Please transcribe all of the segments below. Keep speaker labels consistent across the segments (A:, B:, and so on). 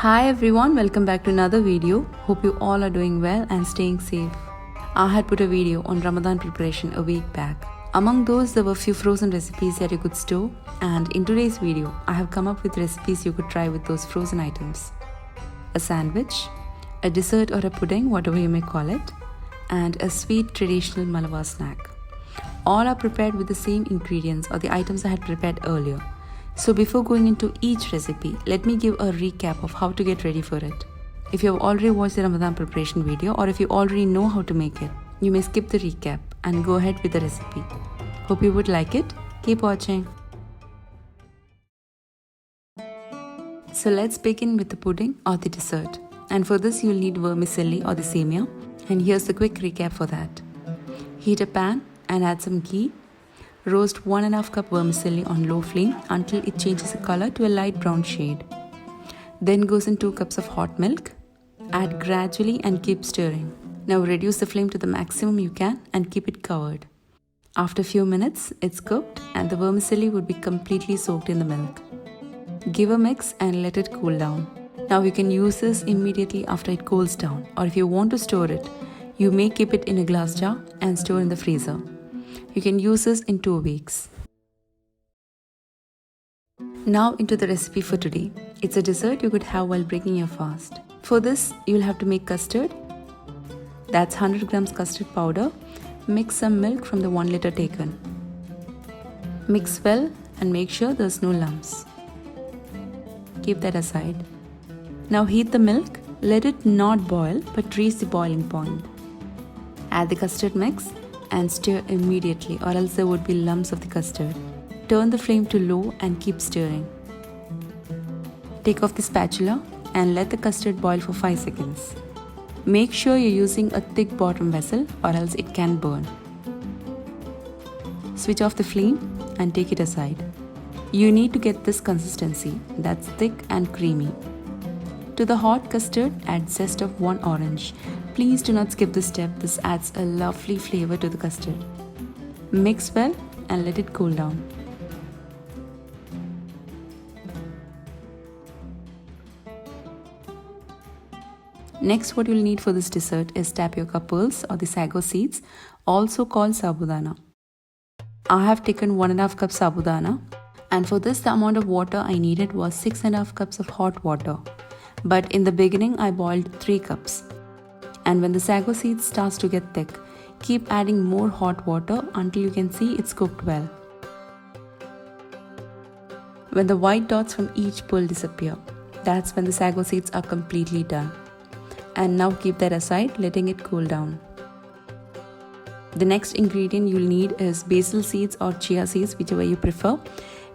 A: Hi everyone, welcome back to another video. Hope you all are doing well and staying safe. I had put a video on Ramadan preparation a week back. Among those, there were few frozen recipes that you could store, and in today's video, I have come up with recipes you could try with those frozen items. A sandwich, a dessert or a pudding, whatever you may call it, and a sweet traditional Malabar snack. All are prepared with the same ingredients or the items I had prepared earlier. So before going into each recipe, let me give a recap of how to get ready for it. If you have already watched the Ramadan preparation video or if you already know how to make it, you may skip the recap and go ahead with the recipe. Hope you would like it. Keep watching. So let's begin with the pudding or the dessert. And for this you'll need vermicelli or the semia. And here's the quick recap for that. Heat a pan and add some ghee. Roast 1.5 cup vermicelli on low flame until it changes the color to a light brown shade. Then goes in 2 cups of hot milk. Add gradually and keep stirring. Now reduce the flame to the maximum you can and keep it covered. After a few minutes, it's cooked and the vermicelli would be completely soaked in the milk. Give a mix and let it cool down. Now you can use this immediately after it cools down, or if you want to store it, you may keep it in a glass jar and store in the freezer. You can use this in 2 weeks. Now into the recipe for today. It's a dessert you could have while breaking your fast. For this, you'll have to make custard. That's 100 grams custard powder. Mix some milk from the 1 liter taken. Mix well and make sure there's no lumps. Keep that aside. Now heat the milk. Let it not boil but reach the boiling point. Add the custard mix and stir immediately or else there would be lumps of the custard. Turn the flame to low and keep stirring. Take off the spatula and let the custard boil for 5 seconds. Make sure you're using a thick bottom vessel or else it can burn. Switch off the flame and take it aside. You need to get this consistency, that's thick and creamy. To the hot custard, add zest of 1 orange. Please do not skip this step, this adds a lovely flavor to the custard. Mix well and let it cool down. Next, what you'll need for this dessert is tapioca pearls or the sago seeds, also called sabudana. I have taken 1.5 cup sabudana, and for this the amount of water I needed was 6.5 cups of hot water. But in the beginning I boiled 3 cups. And when the sago seeds starts to get thick, keep adding more hot water until you can see it's cooked well. When the white dots from each pearl disappear, that's when the sago seeds are completely done. And now keep that aside, letting it cool down. The next ingredient you'll need is basil seeds or chia seeds, whichever you prefer.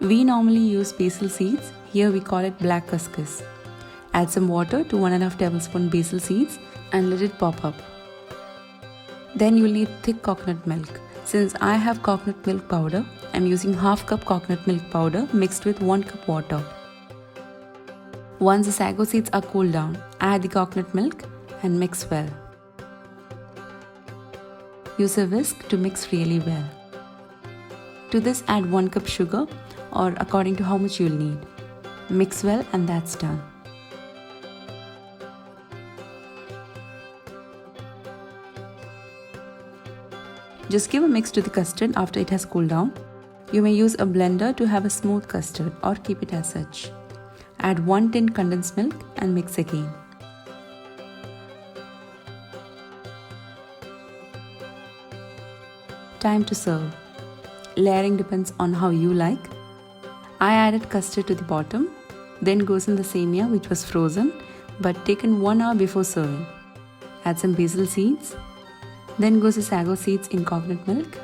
A: We normally use basil seeds, here we call it black couscous. Add some water to 1.5 tablespoon basil seeds and let it pop up. Then you'll need thick coconut milk. Since I have coconut milk powder, I'm using 1/2 cup coconut milk powder mixed with 1 cup water. Once the sago seeds are cooled down, add the coconut milk and mix well. Use a whisk to mix really well. To this add 1 cup sugar or according to how much you'll need. Mix well and that's done. Just give a mix to the custard after it has cooled down. You may use a blender to have a smooth custard or keep it as such. Add 1 tin condensed milk and mix again. Time to serve. Layering depends on how you like. I added custard to the bottom, then goes in the semia which was frozen but taken 1 hour before serving. Add some basil seeds. Then goes the sago seeds in coconut milk.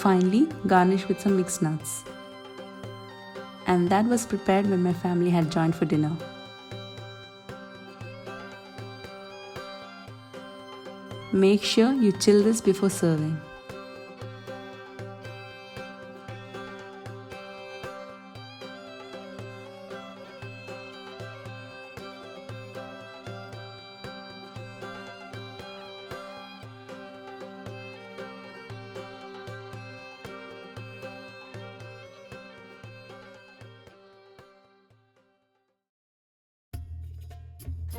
A: Finally, garnish with some mixed nuts. And that was prepared when my family had joined for dinner. Make sure you chill this before serving.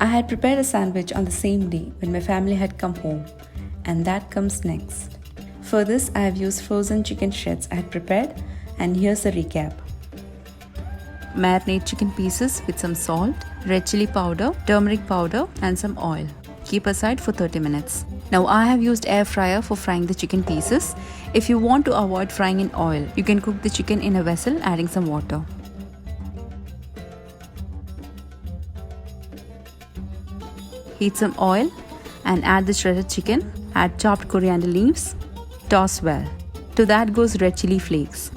A: I had prepared a sandwich on the same day when my family had come home, and that comes next. For this, I have used frozen chicken shreds I had prepared, and here's a recap. Marinate chicken pieces with some salt, red chili powder, turmeric powder, and some oil. Keep aside for 30 minutes. Now I have used air fryer for frying the chicken pieces. If you want to avoid frying in oil, you can cook the chicken in a vessel adding some water. Heat some oil and add the shredded chicken. Add chopped coriander leaves. Toss well. To that goes red chili flakes.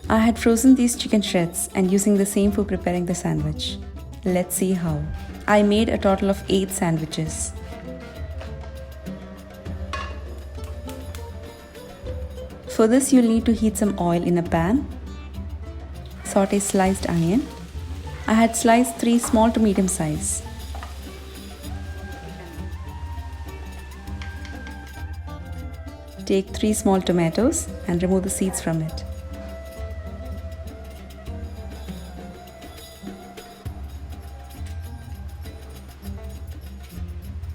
A: I had frozen these chicken shreds and using the same for preparing the sandwich. Let's see how. I made a total of 8 sandwiches. For this, you'll need to heat some oil in a pan. Saute sliced onion. I had sliced 3 small to medium size. Take 3 small tomatoes and remove the seeds from it.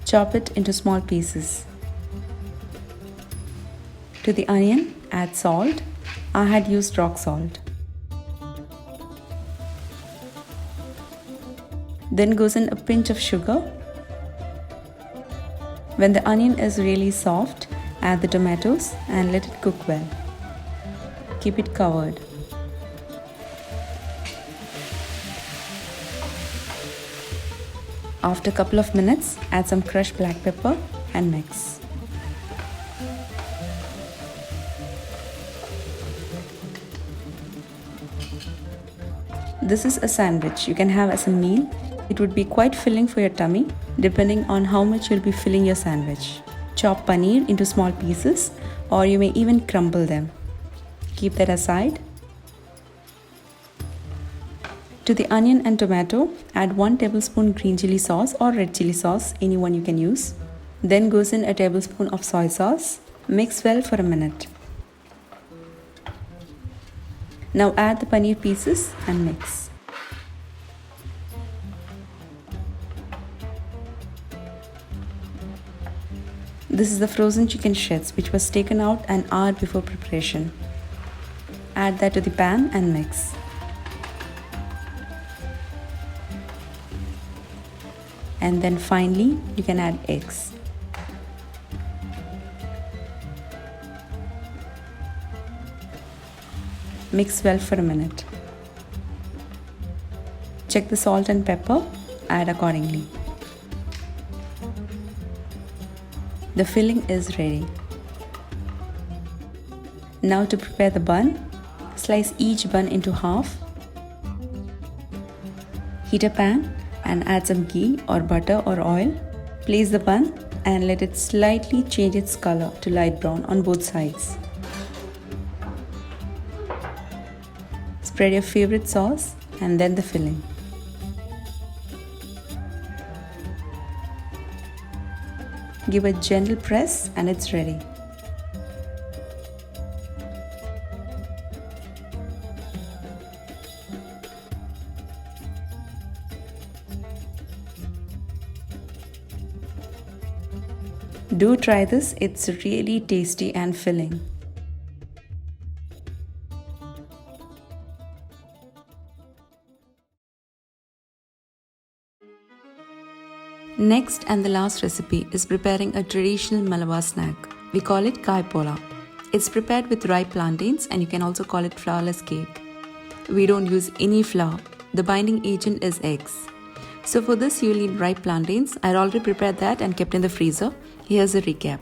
A: Chop it into small pieces. To the onion, add salt. I had used rock salt. Then goes in a pinch of sugar. When the onion is really soft, add the tomatoes and let it cook well. Keep it covered. After a couple of minutes, add some crushed black pepper and mix. This is a sandwich you can have as a meal. It would be quite filling for your tummy, depending on how much you'll be filling your sandwich. Chop paneer into small pieces, or you may even crumble them. Keep that aside. To the onion and tomato, add 1 tablespoon green chili sauce or red chili sauce, anyone you can use. Then goes in a tablespoon of soy sauce. Mix well for a minute. Now add the paneer pieces and mix. This is the frozen chicken shreds which was taken out an hour before preparation. Add that to the pan and mix. And then finally, you can add eggs. Mix well for a minute. Check the salt and pepper, add accordingly. The filling is ready. Now to prepare the bun, slice each bun into half. Heat a pan and add some ghee or butter or oil. Place the bun and let it slightly change its color to light brown on both sides. Spread your favorite sauce and then the filling. Give a gentle press and it's ready. Do try this, it's really tasty and filling. Next and the last recipe is preparing a traditional Malabar snack. We call it Kai Pola. It's prepared with ripe plantains and you can also call it flourless cake. We don't use any flour. The binding agent is eggs. So for this you'll need ripe plantains. I already prepared that and kept in the freezer. Here's a recap.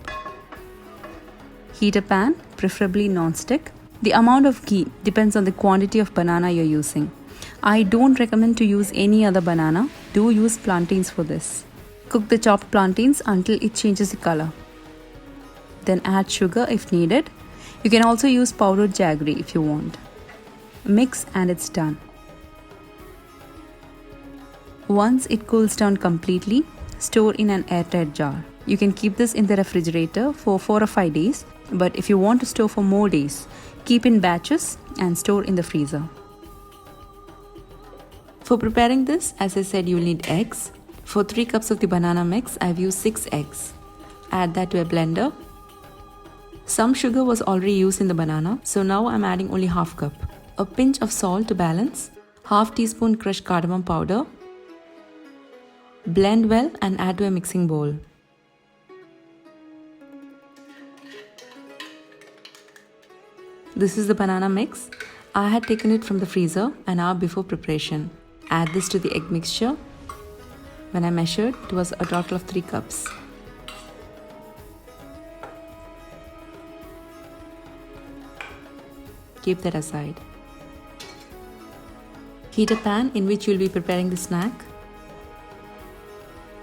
A: Heat a pan, preferably non-stick. The amount of ghee depends on the quantity of banana you're using. I don't recommend to use any other banana. Do use plantains for this. Cook the chopped plantains until it changes the color. Then add sugar if needed. You can also use powdered jaggery if you want. Mix and it's done. Once it cools down completely, store in an airtight jar. You can keep this in the refrigerator for 4 or 5 days, but if you want to store for more days, keep in batches and store in the freezer. For preparing this, as I said, you'll need eggs. For 3 cups of the banana mix, I've used 6 eggs. Add that to a blender. Some sugar was already used in the banana, so now I'm adding only half cup. A pinch of salt to balance. Half teaspoon crushed cardamom powder. Blend well and add to a mixing bowl. This is the banana mix. I had taken it from the freezer an hour before preparation. Add this to the egg mixture. When I measured, it was a total of 3 cups. Keep that aside. Heat a pan in which you'll be preparing the snack.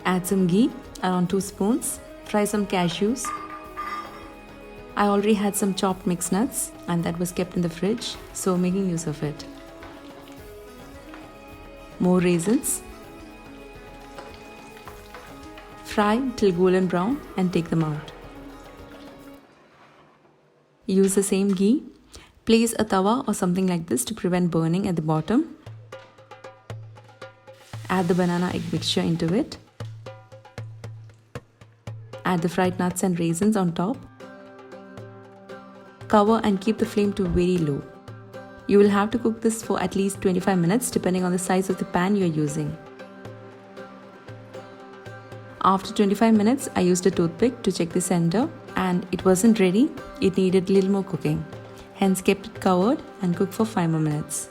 A: Add some ghee, around 2 spoons. Fry some cashews. I already had some chopped mixed nuts and that was kept in the fridge, so making use of it. More raisins. Fry till golden brown and take them out. Use the same ghee. Place a tawa or something like this to prevent burning at the bottom. Add the banana egg mixture into it. Add the fried nuts and raisins on top. Cover and keep the flame to very low. You will have to cook this for at least 25 minutes depending on the size of the pan you are using. After 25 minutes, I used a toothpick to check the center and it wasn't ready. It needed a little more cooking. Hence kept it covered and cooked for 5 more minutes.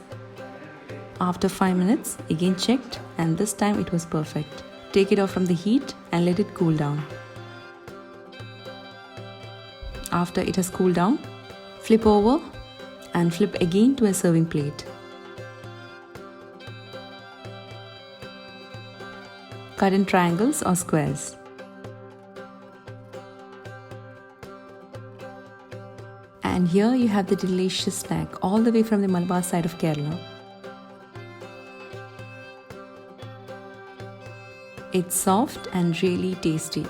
A: After 5 minutes, again checked and this time it was perfect. Take it off from the heat and let it cool down. After it has cooled down, flip over and flip again to a serving plate. Cut in triangles or squares. And here you have the delicious snack all the way from the Malabar side of Kerala. It's soft and really tasty.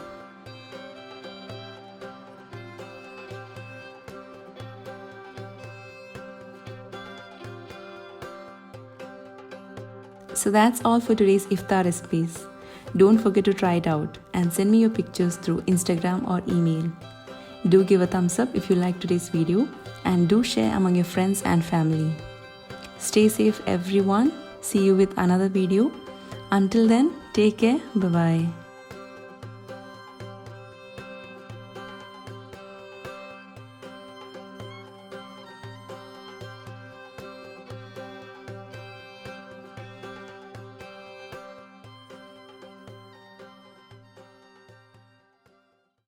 A: So that's all for today's iftar recipes. Don't forget to try it out and send me your pictures through Instagram or email. Do give a thumbs up if you like today's video and do share among your friends and family. Stay safe everyone. See you with another video. Until then, take care. Bye-bye.